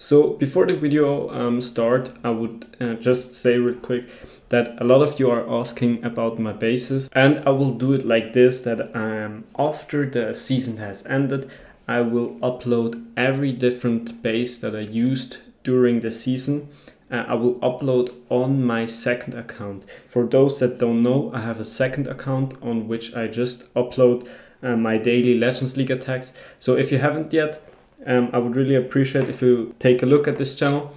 So before the video start, I would just say real quick that a lot of you are asking about my bases, and I will do it like this, that after the season has ended, I will upload every different base that I used during the season. I will upload on my second account. For those that don't know, I have a second account on which I just upload my daily Legends League attacks. So if you haven't yet, I would really appreciate if you take a look at this channel.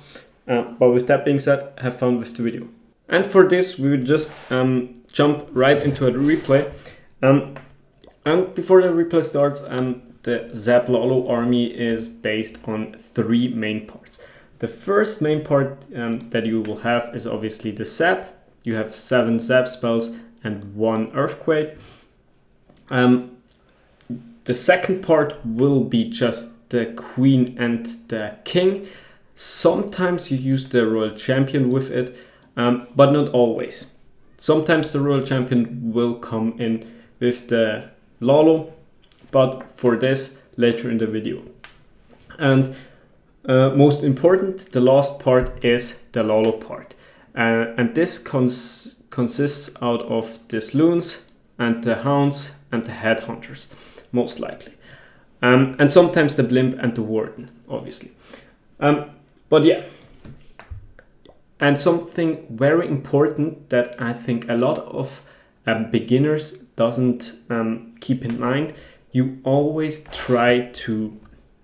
But with that being said, have fun with the video. And for this, we would just jump right into a replay. And before the replay starts, the Zap Lalo army is based on 3 main parts. The first main part that you will have is obviously the Zap. You have 7 Zap spells and 1 Earthquake. The second part will be just the Queen and the King. Sometimes you use the Royal Champion with it, but not always. Sometimes the Royal Champion will come in with the Lalo, but for this later in the video. And most important, the last part is the Lalo part. And this consists out of the Sloons and the Hounds and the Headhunters, most likely. And sometimes the Blimp and the Warden, obviously. But yeah. And something very important that I think a lot of beginners doesn't keep in mind, you always try to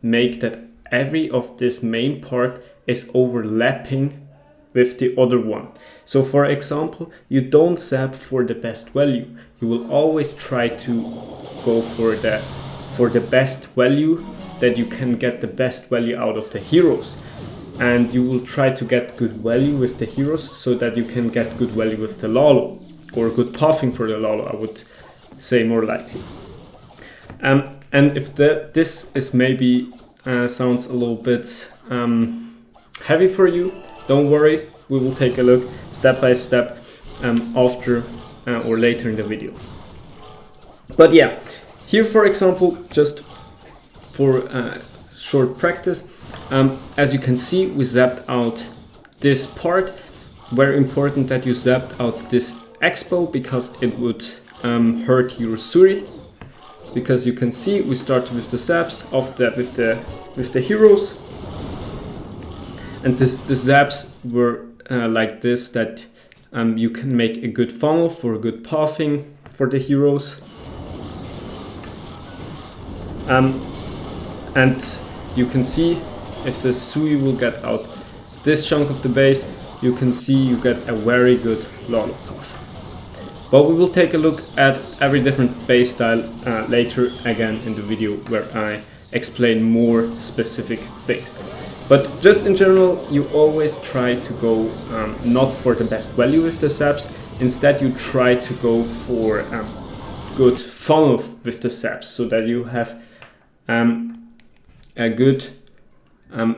make that every of this main part is overlapping with the other one. So for example, you don't zap for the best value. You will always try to go for the best value, that you can get the best value out of the heroes. And you will try to get good value with the heroes so that you can get good value with the Lalo, or good pathing for the Lalo, I would say more likely. And if this is maybe sounds a little bit heavy for you, don't worry, we will take a look step by step after or later in the video. But yeah, here for example, just for short practice, as you can see, we zapped out this part. Very important that you zapped out this Expo, because it would hurt your Suri. Because you can see we started with the zaps, after that with the heroes, and the zaps were like this, that you can make a good funnel for good pathing for the heroes. And you can see if the Sui will get out this chunk of the base, you can see you get a very good Lalo path. But we will take a look at every different base style later again in the video, where I explain more specific things. But just in general, you always try to go not for the best value with the zaps. Instead, you try to go for good funnel with the zaps, so that you have a good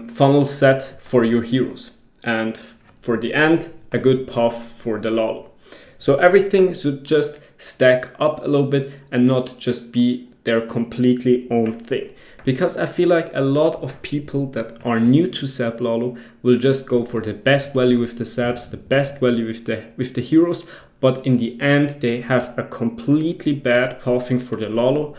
funnel set for your heroes, and for the end, a good path for the Lalo. So everything should just stack up a little bit and not just be their completely own thing. Because I feel like a lot of people that are new to Zaplalo will just go for the best value with the zaps, the best value with the heroes, but in the end they have a completely bad pathing for the Lalo,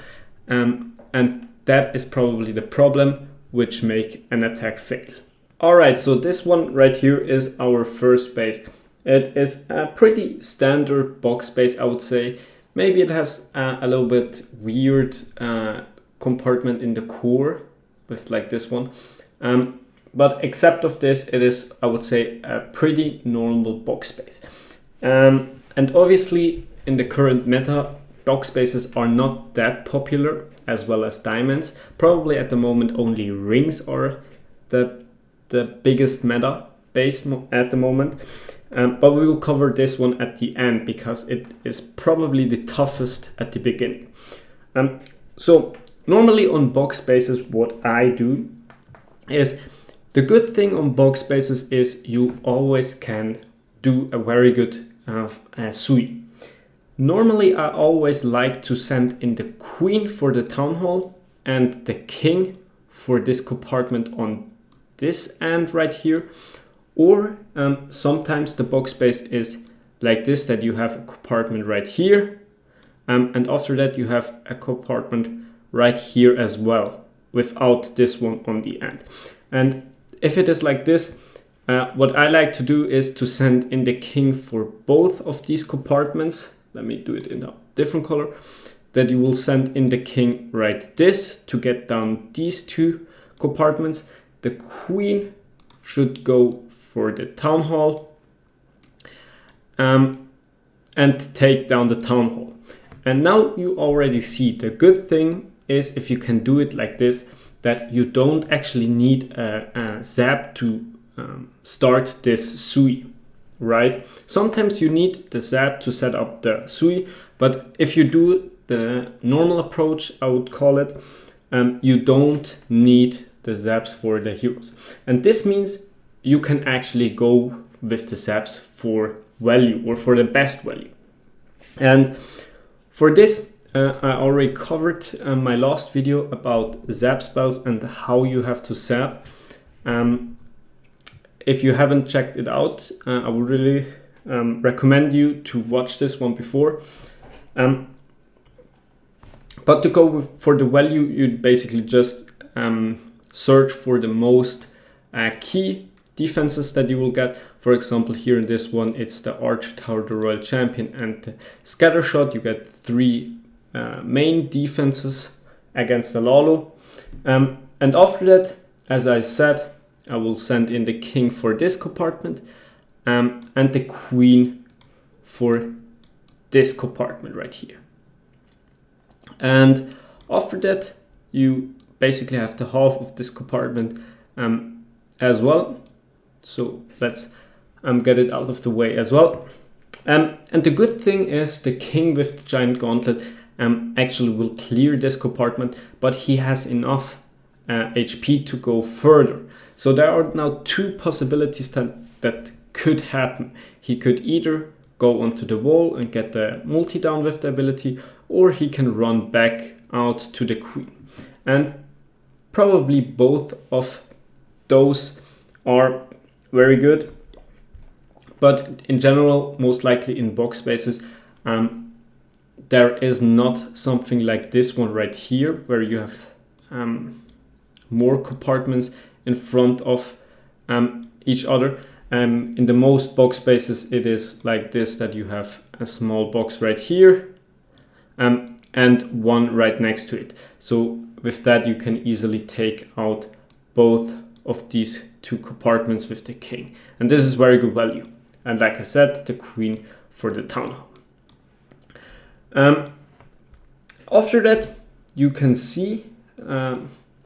and that is probably the problem which make an attack fail. Alright, so this one right here is our first base. It is a pretty standard box base, I would say. Maybe it has a little bit weird compartment in the core with like this one. But except of this, it is, I would say, a pretty normal box base. And obviously in the current meta, box bases are not that popular, as well as diamonds. Probably at the moment only rings are the biggest meta base at the moment. But we will cover this one at the end, because it is probably the toughest at the beginning. So normally on box bases, what I do is, the good thing on box bases is you always can do a very good Sui. Normally I always like to send in the Queen for the Town Hall and the King for this compartment on this end right here, or sometimes the box space is like this, that you have a compartment right here, and after that you have a compartment right here as well, without this one on the end. And if it is like this, what I like to do is to send in the king for both of these compartments. Let me do it in a different color. That you will send in the king right this to get down these two compartments. The queen should go for the town hall and take down the town hall. And now you already see the good thing is if you can do it like this, that you don't actually need a zap to start this sui, right? Sometimes you need the zap to set up the sui, but if you do the normal approach, I would call it, you don't need the zaps for the heroes. And this means you can actually go with the zaps for value, or for the best value. And for this, I already covered my last video about zap spells and how you have to zap. If you haven't checked it out, I would really recommend you to watch this one before. But to go for the value, you'd basically just search for the most key defenses that you will get. For example, here in this one, it's the Archer Tower, the Royal Champion, and the Scatter Shot. You get 3 main defenses against the Lalo. And after that, as I said, I will send in the king for this compartment and the queen for this compartment right here. And after that, you basically have the half of this compartment as well. So let's get it out of the way as well. And the good thing is the king with the giant gauntlet actually will clear this compartment, but he has enough HP to go further. So there are now 2 possibilities that could happen. He could either go onto the wall and get the multi-down with the ability, or he can run back out to the queen. And probably both of those are very good. But in general, most likely in box spaces, there is not something like this one right here, where you have more compartments in front of each other. In the most box spaces, it is like this, that you have a small box right here and one right next to it. So with that, you can easily take out both of these 2 compartments with the king. And this is very good value. And like I said, the queen for the town hall. After that, you can see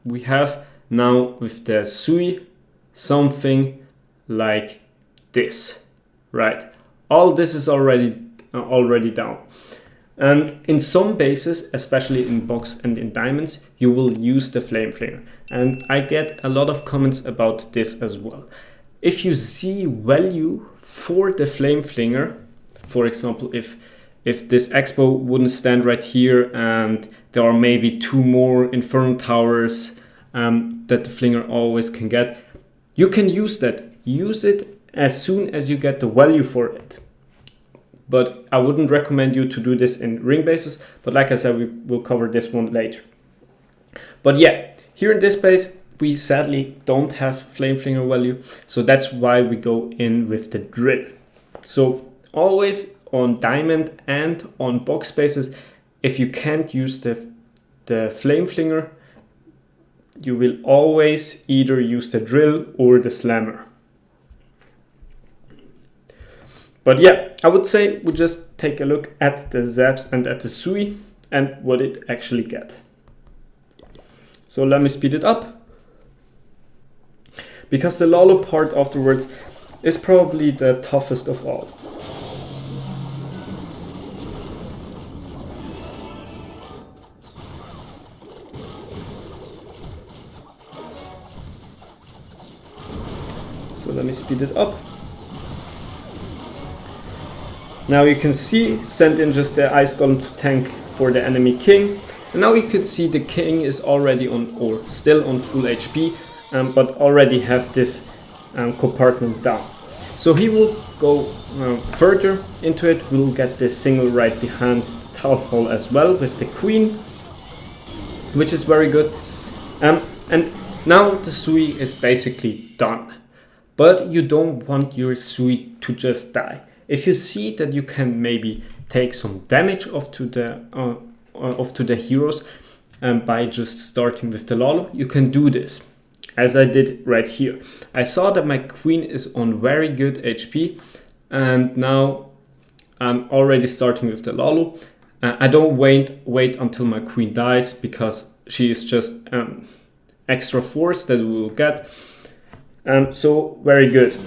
we have now with the sui something like this, right? All this is already down. And in some bases, especially in box and in diamonds, you will use the flame flinger. And I get a lot of comments about this as well. If you see value for the flame flinger, for example, if this expo wouldn't stand right here and there are maybe 2 more Inferno Towers that the flinger always can get, you can use that. Use it as soon as you get the value for it. But I wouldn't recommend you to do this in ring bases. But like I said, we will cover this one later. But yeah, here in this base, we sadly don't have flame flinger value. So that's why we go in with the drill. So always on diamond and on box spaces, if you can't use the flame flinger, you will always either use the drill or the slammer. But yeah, I would say we just take a look at the zaps and at the sui and what it actually get. So let me speed it up, because the Lalo part afterwards is probably the toughest of all. So let me speed it up. Now you can see, send in just the Ice Golem to tank for the enemy king. And now you can see the king is already on, or still on full HP. but already have this compartment down. So he will go further into it. We'll get this single right behind the town hall as well with the queen, which is very good. And now the Sui is basically done. But you don't want your Sui to just die. If you see that you can maybe take some damage off to the heroes by just starting with the Lalo, you can do this, as I did right here. I saw that my queen is on very good HP, and now I'm already starting with the Lalo. I don't wait until my queen dies, because she is just extra force that we will get. So very good.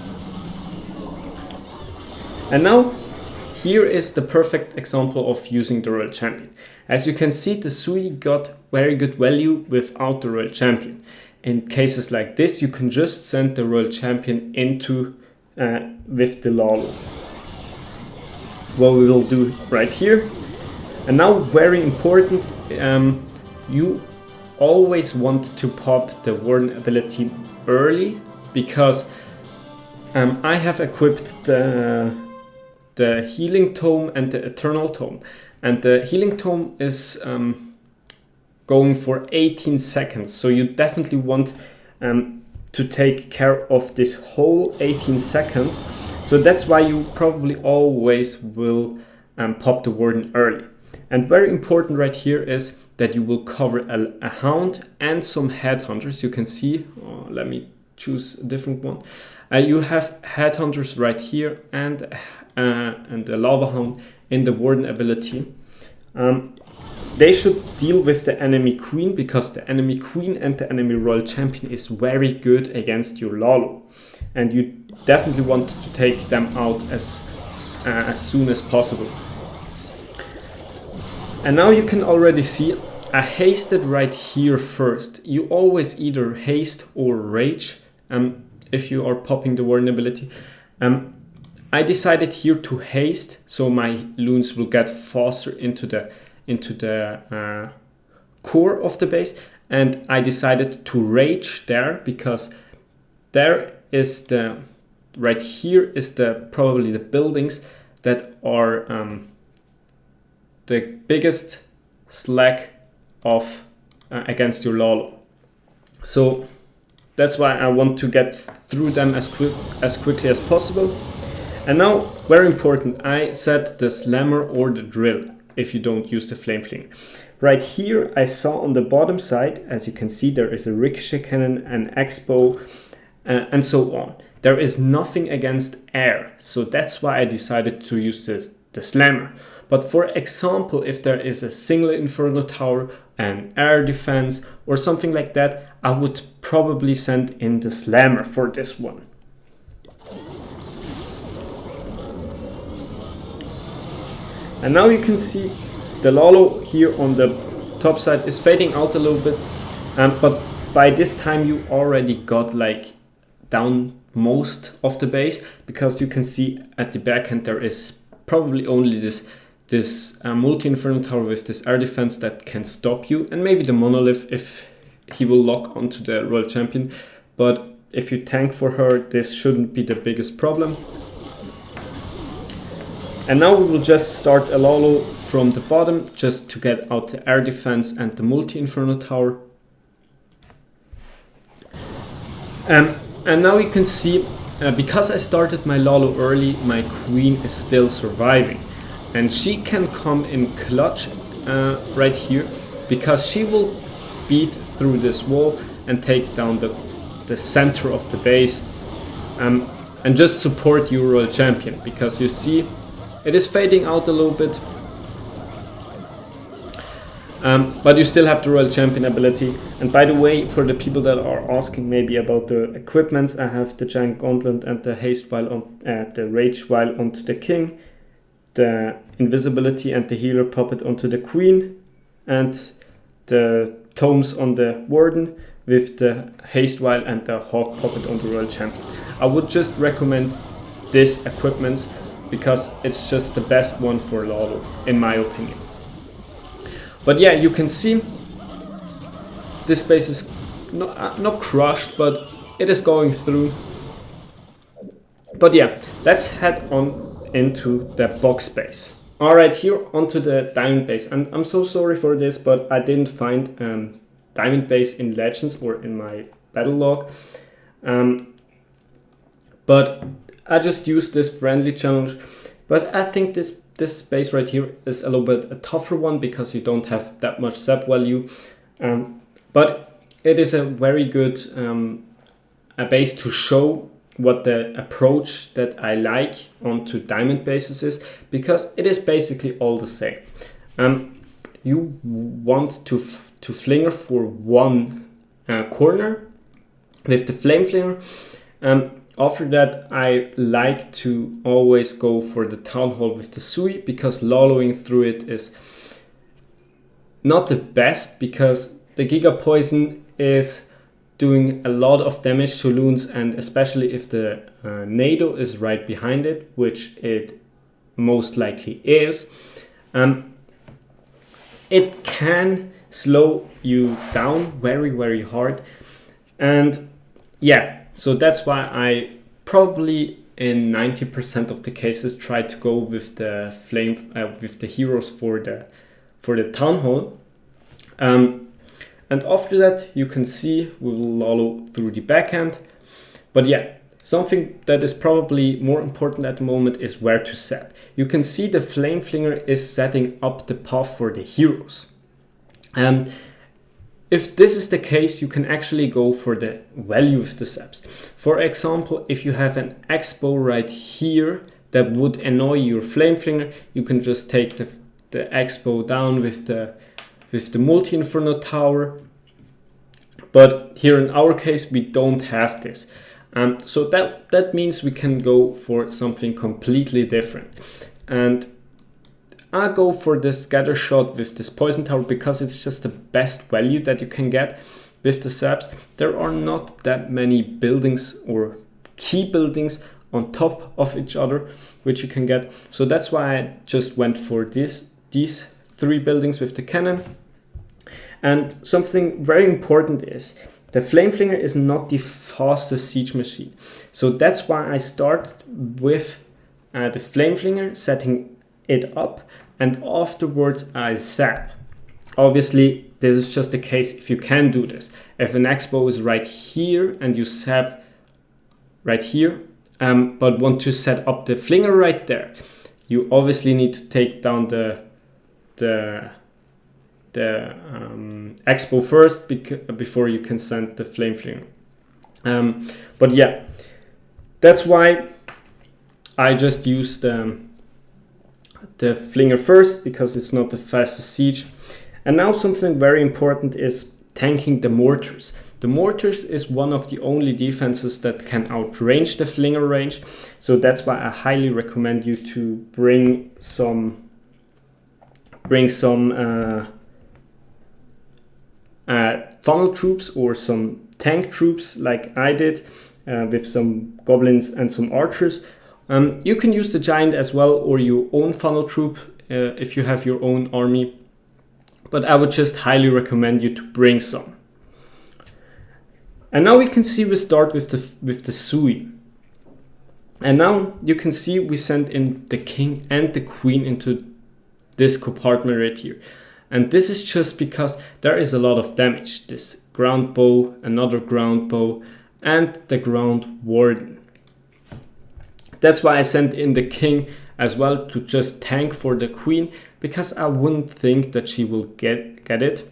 And now here is the perfect example of using the Royal Champion. As you can see, the Sui got very good value without the Royal Champion. In cases like this, you can just send the Royal Champion into with the Lalo. What we will do right here. And now, very important, you always want to pop the Warden ability early, because I have equipped the Healing Tome and the Eternal Tome. And the Healing Tome is going for 18 seconds. So you definitely want to take care of this whole 18 seconds. So that's why you probably always will pop the Warden early. And very important right here is that you will cover a Hound and some Headhunters. You can see, let me choose a different one. You have Headhunters right here and the Lava Hound in the Warden ability. They should deal with the enemy queen, because the enemy queen and the enemy Royal Champion is very good against your Lalo. And you definitely want to take them out as soon as possible. And now you can already see I hasted right here first. You always either haste or rage if you are popping the Warden ability. I decided here to haste, so my loons will get faster into the core of the base, and I decided to rage there, because there is right here is probably the buildings that are the biggest slack of against your Lalo. So that's why I want to get through them as quickly as possible. And now, very important, I set the Slammer or the Drill if you don't use the Flame Fling. Right here I saw on the bottom side, as you can see, there is a Ricochet Cannon, an X-Bow, and so on. There is nothing against air, so that's why I decided to use the Slammer. But for example, if there is a single Inferno Tower, an air defense, or something like that, I would probably send in the Slammer for this one. And now you can see the Lalo here on the top side is fading out a little bit, but by this time you already got like down most of the base, because you can see at the back end there is probably only this multi-Inferno Tower with this air defense that can stop you, and maybe the Monolith if he will lock onto the Royal Champion. But if you tank for her, this shouldn't be the biggest problem. And now we will just start a Lalo from the bottom, just to get out the air defense and the multi-Inferno Tower. And now you can see, because I started my Lalo early, my queen is still surviving. And she can come in clutch right here, because she will beat through this wall and take down the center of the base, and just support your Royal Champion, because you see it is fading out a little bit, but you still have the Royal Champion ability. And by the way, for the people that are asking maybe about the equipments, I have the Giant Gauntlet and the Haste While on the Rage While onto the King, the Invisibility and the Healer Puppet onto the Queen, and the Tomes on the Warden with the Haste While and the Hawk Puppet on the Royal Champion. I would just recommend this equipment, because it's just the best one for Lalo, in my opinion. But yeah, you can see this base is not crushed, but it is going through. But yeah, let's head on into the box base. Alright, here onto the diamond base. And I'm so sorry for this, but I didn't find diamond base in Legends or in my battle log. But I just used this friendly challenge. But I think this base right here is a little bit a tougher one because you don't have that much zap value. But it is a very good a base to show what the approach that I like onto diamond bases is, because it is basically all the same. You want to flinger for one corner with the flame flinger. After that, I like to always go for the town hall with the Sui, because laloing through it is not the best, because the Giga Poison is doing a lot of damage to loons, and especially if the Nado is right behind it, which it most likely is, it can slow you down very, very hard. And yeah, so that's why I probably in 90% of the cases try to go with the flame with the heroes for the town hall. And after that, you can see we will lalo through the backhand. But yeah, something that is probably more important at the moment is where to set. You can see the flame flinger is setting up the path for the heroes. And if this is the case, you can actually go for the value of the zaps. For example, if you have an expo right here that would annoy your flame flinger, you can just take the expo down with the multi-inferno tower. But here in our case, we don't have this. So that means we can go for something completely different. And I go for this scatter shot with this poison tower because it's just the best value that you can get with the zaps. There are not that many buildings or key buildings on top of each other which you can get. So that's why I just went for these 3 buildings with the cannon. And something very important is the flame flinger is not the fastest siege machine. So that's why I start with the flame flinger, setting it up, and afterwards I zap. Obviously, this is just the case if you can do this. If an expo is right here and you zap right here, but want to set up the flinger right there, you obviously need to take down the expo first before you can send the flame flinger. But yeah, that's why I just use the flinger first, because it's not the fastest siege. And now something very important is tanking the mortars. The mortars is one of the only defenses that can outrange the flinger range. So that's why I highly recommend you to bring some funnel troops or some tank troops like I did, with some goblins and some archers. You can use the giant as well, or your own funnel troop if you have your own army, but I would just highly recommend you to bring some. And now we can see we start with the Sui. And now you can see we send in the king and the queen into this compartment right here. And this is just because there is a lot of damage. This ground bow, another ground bow, and the ground warden. That's why I sent in the king as well, to just tank for the queen, because I wouldn't think that she will get it.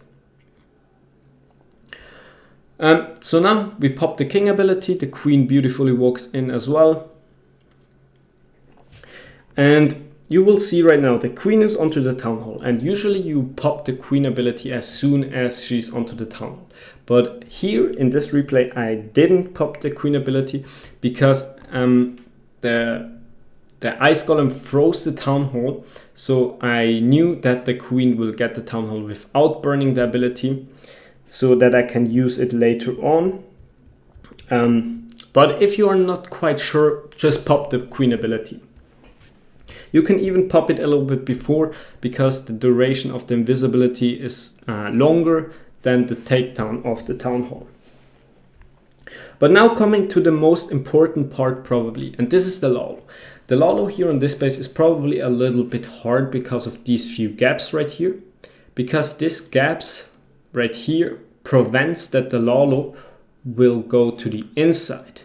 So now we pop the king ability, the queen beautifully walks in as well. And you will see right now the queen is onto the town hall, and usually you pop the queen ability as soon as she's onto the town hall. But here in this replay I didn't pop the queen ability because the ice golem froze the town hall, so I knew that the queen will get the town hall without burning the ability, so that I can use it later on. But if you are not quite sure, just pop the queen ability. You can even pop it a little bit before, because the duration of the invisibility is longer than the takedown of the town hall. But now coming to the most important part probably, and this is the Lalo. The Lalo here on this base is probably a little bit hard because of these few gaps right here. Because this gaps right here prevents that the Lalo will go to the inside.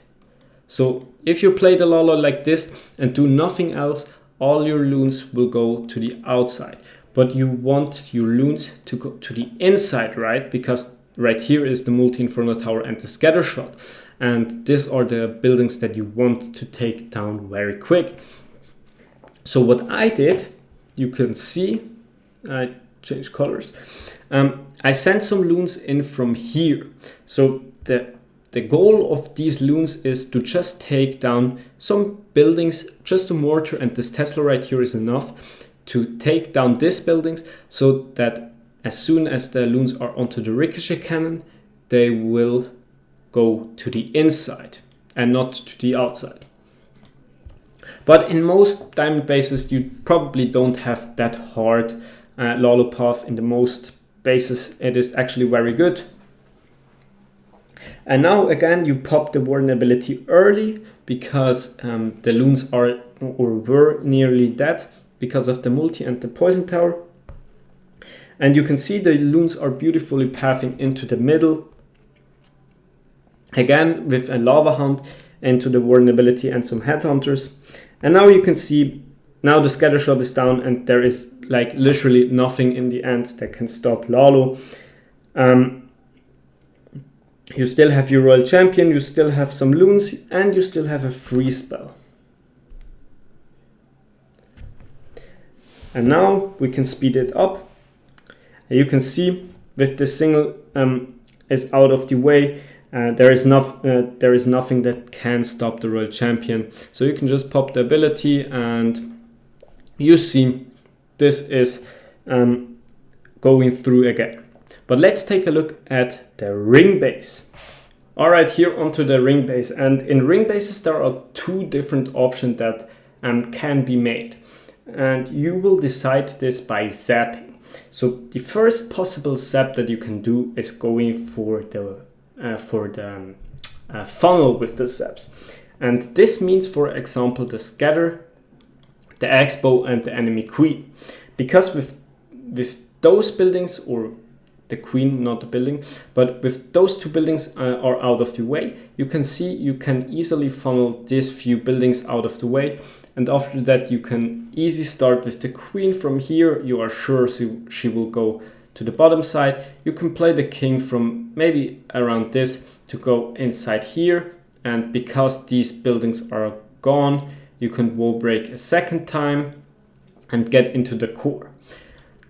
So if you play the Lalo like this and do nothing else, all your loons will go to the outside. But you want your loons to go to the inside, right? Because right here is the multi-inferno tower and the scatter shot. And these are the buildings that you want to take down very quick. So what I did, you can see, I changed colors. I sent some loons in from here. So the goal of these loons is to just take down some buildings, just a mortar, and this Tesla right here is enough to take down these buildings so that as soon as the loons are onto the ricochet cannon, they will go to the inside and not to the outside. But in most diamond bases, you probably don't have that hard Lalo path. In the most bases, it is actually very good. And now again, you pop the vulnerability early because the loons are or were nearly dead because of the multi and the poison tower. And you can see the loons are beautifully pathing into the middle. Again, with a lava hunt into the vulnerability and some headhunters. And now you can see, now the scatter shot is down and there is like literally nothing in the end that can stop Lalo. You still have your royal champion, you still have some loons, and you still have a free spell. And now we can speed it up. You can see with the single is out of the way, there is nothing that can stop the royal champion. So you can just pop the ability and you see this is going through again. But let's take a look at the ring base. All right, here onto the ring base. And in ring bases, there are two different options that can be made. And you will decide this by zapping. So the first possible zap that you can do is going for the funnel with the zaps. And this means, for example, the scatter, the expo, and the enemy queen. Because with those buildings, or the queen, not the building, but with those two buildings are out of the way, you can see you can easily funnel these few buildings out of the way. And after that, you can easily start with the queen from here. You are sure she will go to the bottom side. You can play the king from maybe around this to go inside here. And because these buildings are gone, you can wall break a second time and get into the core.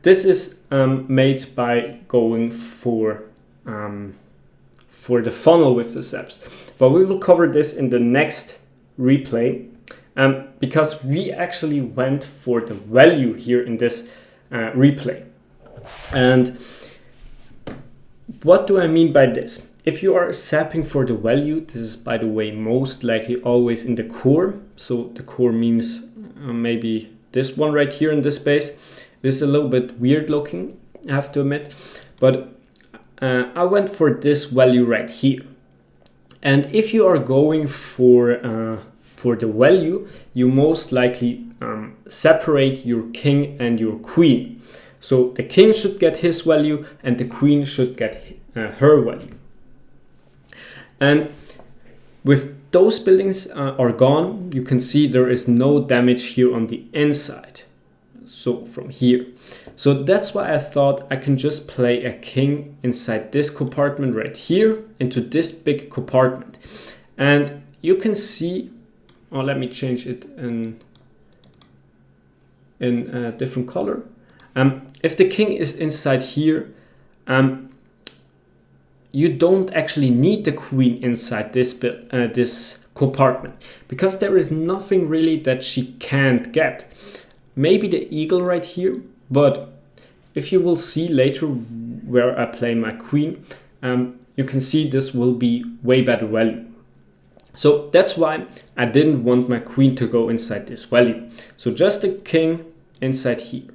This is made by going for the funnel with the zaps. But we will cover this in the next replay because we actually went for the value here in this replay. And what do I mean by this? If you are zapping for the value, this is, by the way, most likely always in the core. So the core means maybe this one right here in this space. This is a little bit weird looking, I have to admit, but I went for this value right here. And if you are going for the value, you most likely separate your king and your queen. So the king should get his value and the queen should get her value. And with those buildings are gone, you can see there is no damage here on the inside. So from here. So that's why I thought I can just play a king inside this compartment right here into this big compartment. And you can see, oh, let me change it in a different color. If the king is inside here, you don't actually need the queen inside this compartment because there is nothing really that she can't get. Maybe the eagle right here, but if you will see later where I play my queen, you can see this will be way better value. So that's why I didn't want my queen to go inside this value. So just the king inside here.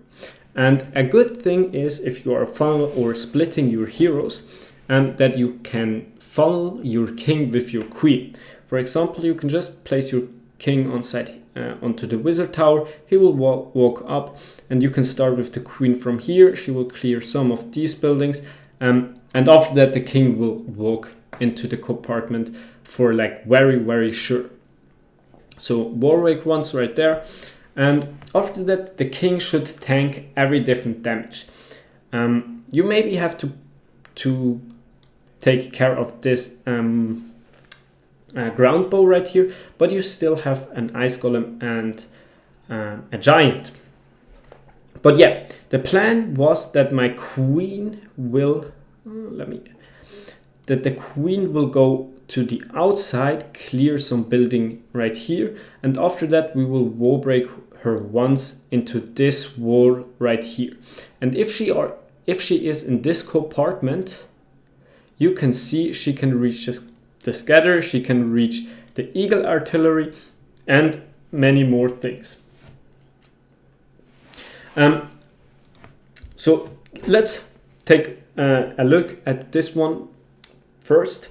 And a good thing is if you are funnel or splitting your heroes, that you can funnel your king with your queen. For example, you can just place your king onto the wizard tower. He will walk up, and you can start with the queen from here. She will clear some of these buildings, and after that the king will walk into the compartment for like very sure. So Warwick once right there, and after that the king should tank every different damage. You maybe have to take care of this ground bow right here, but you still have an ice golem and a giant. But yeah, the plan was that my queen will the queen will go to the outside, clear some building right here, and after that we will wall break her once into this wall right here. And if she is in this compartment, you can see she can reach the scatter, she can reach the eagle artillery, and many more things. So let's take a look at this one first.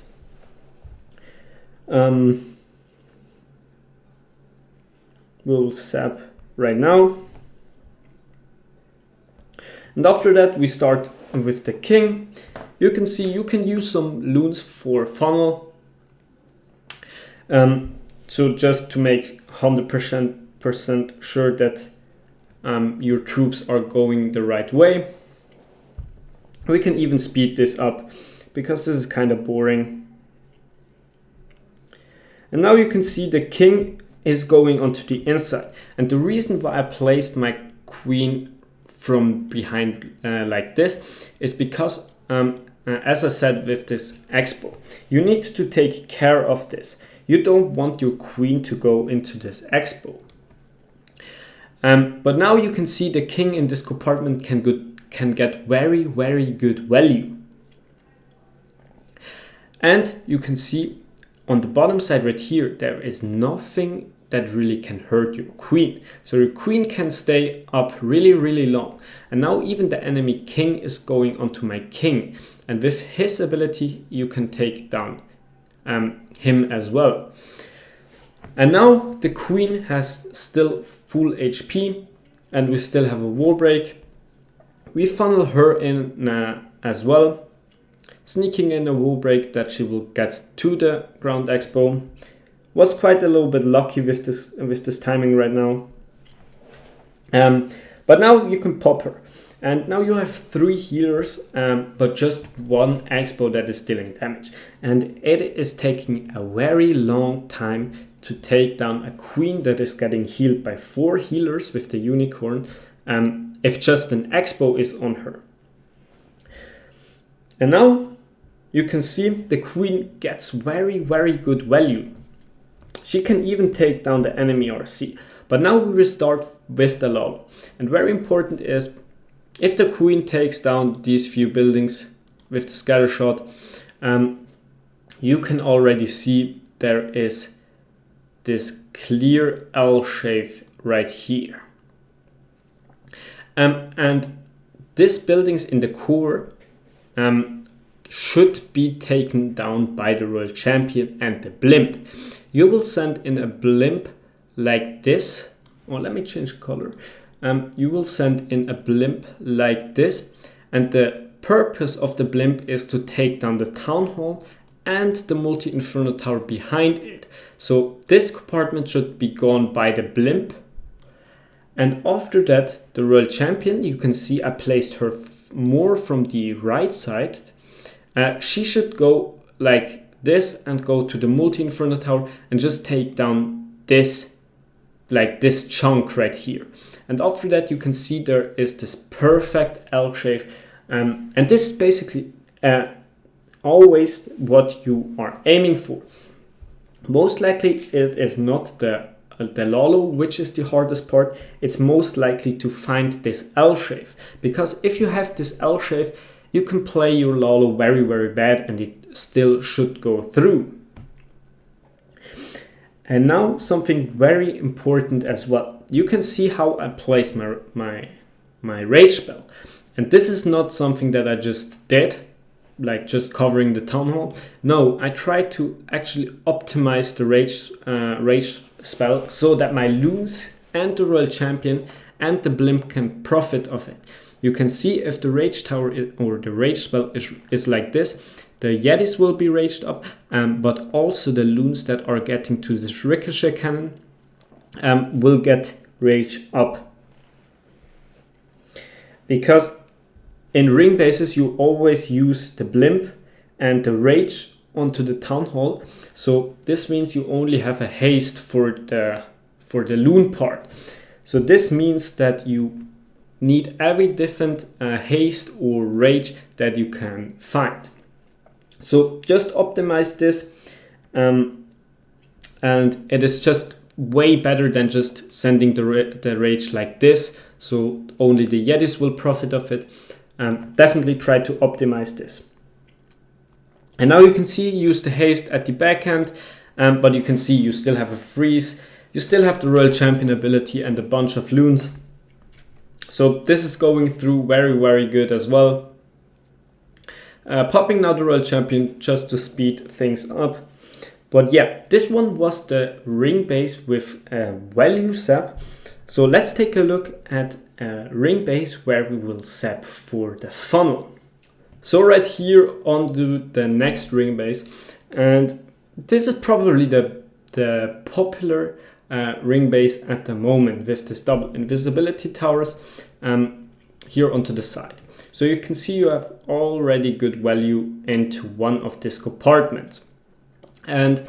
We'll zap right now. And after that we start with the king. You can see you can use some loons for funnel. So just to make 100% sure that your troops are going the right way. We can even speed this up because this is kind of boring. And now you can see the king is going onto the inside. And the reason why I placed my queen from behind like this is because, as I said with this expo, you need to take care of this. You don't want your queen to go into this expo. But now you can see the king in this compartment can get very good value. And you can see on the bottom side right here, there is nothing that really can hurt your queen. So your queen can stay up really long. And now even the enemy king is going onto my king. And with his ability, you can take down him as well. And now the queen has still full HP, and we still have a wall break. We funnel her in as well, sneaking in a wall break that she will get to the ground expo. Was quite a little bit lucky with this timing right now. But now you can pop her. And now you have 3 healers, but just 1 expo that is dealing damage. And it is taking a very long time to take down a queen that is getting healed by 4 healers with the unicorn, if just an expo is on her. And now you can see the queen gets very good value. She can even take down the enemy RC. But now we will start with the Lalo. And very important is, if the queen takes down these few buildings with the scatter shot, you can already see there is this clear L shape right here. And these buildings in the core should be taken down by the Royal Champion and the blimp. You will send in a blimp like this. Or let me change color. You will send in a blimp like this, and the purpose of the blimp is to take down the town hall and the multi-inferno tower behind it. So this compartment should be gone by the blimp. And after that, the Royal Champion, you can see I placed her more from the right side. She should go like this and go to the multi-inferno tower and just take down this, like this chunk right here. And after that, you can see there is this perfect L shape. And this is basically always what you are aiming for. Most likely it is not the Lalo, which is the hardest part. It's most likely to find this L shape. Because if you have this L shape, you can play your Lalo very bad and it still should go through. And now something very important as well. You can see how I place my rage spell. And this is not something that I just did. like just covering the town hall. No, I try to actually optimize the rage spell so that my loons and the royal champion and the blimp can profit of it. You can see if the rage tower or the rage spell is like this, the Yetis will be raged up, but also the loons that are getting to this ricochet cannon will get rage up. Because in ring bases you always use the blimp and the rage onto the town hall, so this means you only have a haste for the loon part. So this means that you need every different haste or rage that you can find. So just optimize this, and it is just way better than just sending the rage like this, so only the Yetis will profit of it. Definitely try to optimize this. And now you can see use the haste at the back end, but you can see you still have a freeze, you still have the royal champion ability and a bunch of loons. So this is going through very good as well. Popping now the royal champion just to speed things up. But yeah, this one was the ring base with value zap. So let's take a look at a ring base where we will zap for the funnel. So right here on the next ring base, and this is probably the popular ring base at the moment with this double invisibility towers here onto the side. So you can see you have already good value into one of these compartments. And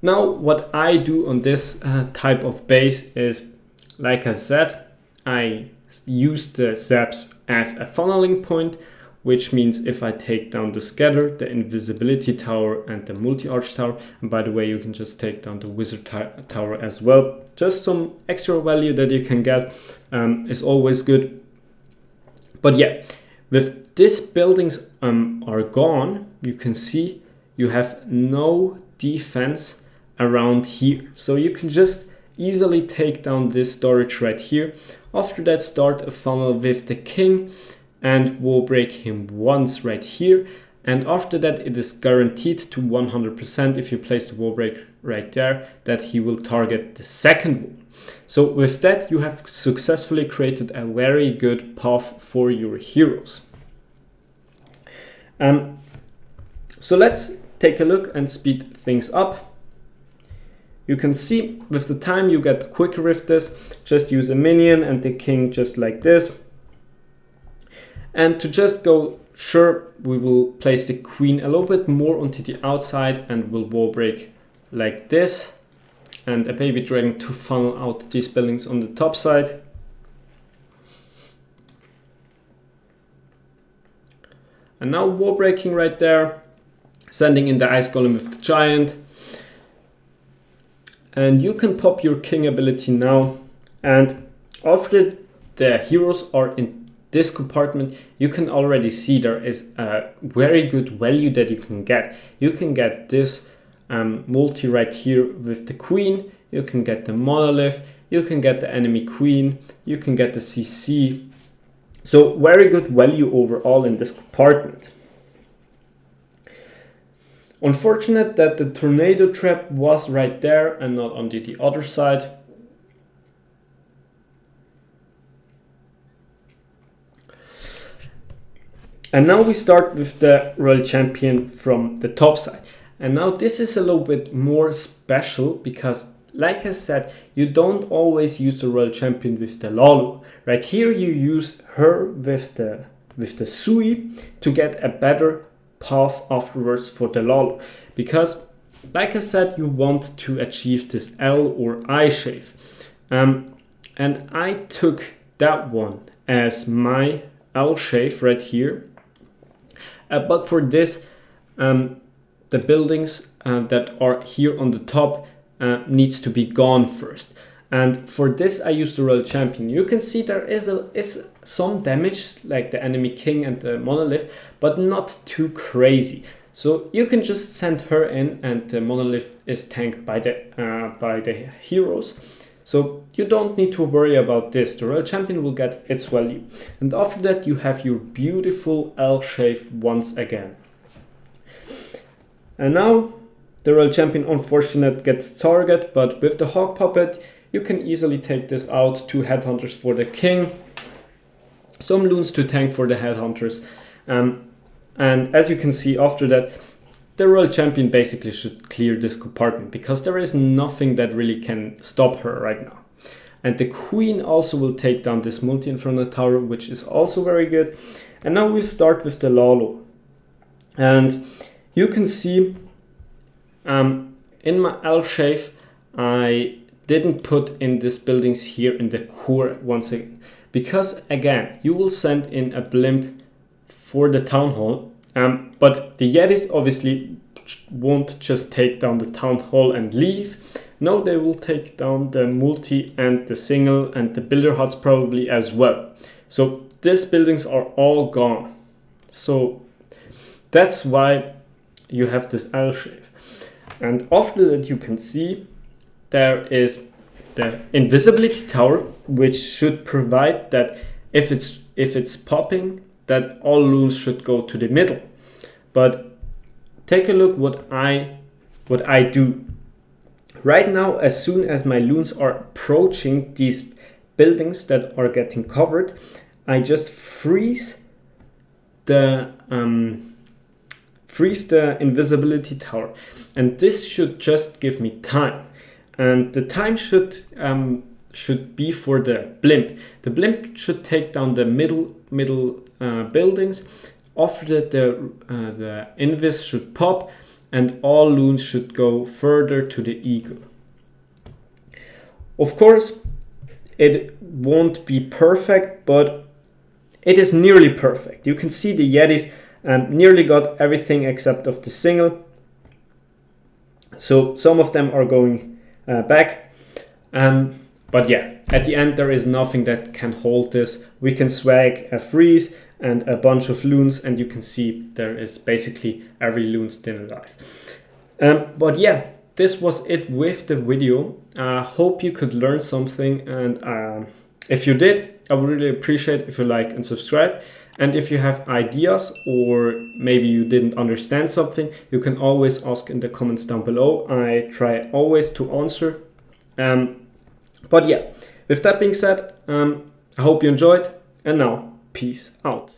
now what I do on this type of base is, like I said, I use the zaps as a funneling point, which means if I take down the scatter, the invisibility tower and the multi-arch tower, and by the way you can just take down the wizard tower as well, just some extra value that you can get is always good. But yeah, with these buildings are gone, you can see you have no defense around here. So you can just easily take down this storage right here. After that, start a funnel with the king and wall break him once right here. And after that, it is guaranteed to 100% if you place the wall break right there that he will target the second wall. So with that, you have successfully created a very good path for your heroes. So let's take a look and speed things up. You can see with the time you get quicker with this. Just use a minion and the king just like this. And to just go sure, we will place the queen a little bit more onto the outside and we'll wall break like this. And a baby dragon to funnel out these buildings on the top side. And now wall breaking right there. Sending in the ice golem with the giant. And you can pop your king ability now. And after the heroes are in this compartment, you can already see there is a very good value that you can get. You can get this multi right here with the queen. You can get the monolith. You can get the enemy queen. You can get the CC. So very good value overall in this compartment. Unfortunate that the tornado trap was right there and not on the other side. And now we start with the royal champion from the top side. And now this is a little bit more special because, like I said, you don't always use the royal champion with the Lalo. Right here you use her with the Sui to get a better path afterwards for the Lalo. Because, like I said, you want to achieve this L or I shave. And I took that one as my L shave right here. But for this, the buildings that are here on the top needs to be gone first. And for this, I use the royal champion. You can see there is some damage, like the enemy king and the monolith, but not too crazy. So you can just send her in, and the monolith is tanked by the heroes. So you don't need to worry about this. The Royal Champion will get its value. And after that you have your beautiful L shape once again. And now the Royal Champion unfortunately gets target, but with the Hawk Puppet you can easily take this out. 2 Headhunters for the King, some loons to tank for the Headhunters. And as you can see after that, the Royal Champion basically should clear this compartment because there is nothing that really can stop her right now. And the Queen also will take down this multi-Inferno Tower, which is also very good. And now we'll start with the Lalo. And you can see in my L shape, I didn't put in these buildings here in the core once again. Because again, you will send in a blimp for the Town Hall. But the Yetis obviously won't just take down the Town Hall and leave. No, they will take down the multi and the single and the builder huts probably as well. So these buildings are all gone. So that's why you have this L shape. And after that you can see there is the invisibility tower, which should provide that if it's popping, that all loons should go to the middle. But take a look what I do. Right now, as soon as my loons are approaching these buildings that are getting covered, I just freeze the invisibility tower. And this should just give me time. And the time should be for the blimp. The blimp should take down the middle buildings. After that, the invis should pop, and all loons should go further to the eagle. Of course, it won't be perfect, but it is nearly perfect. You can see the Yetis nearly got everything except of the single. So some of them are going back. But yeah, at the end there is nothing that can hold this. We can swag a freeze and a bunch of loons, and you can see there is basically every loon still alive. But yeah, this was it with the video. Hope you could learn something, and if you did, I would really appreciate if you like and subscribe. And if you have ideas or maybe you didn't understand something, you can always ask in the comments down below. I try always to answer. But yeah, with that being said, I hope you enjoyed, and now peace out.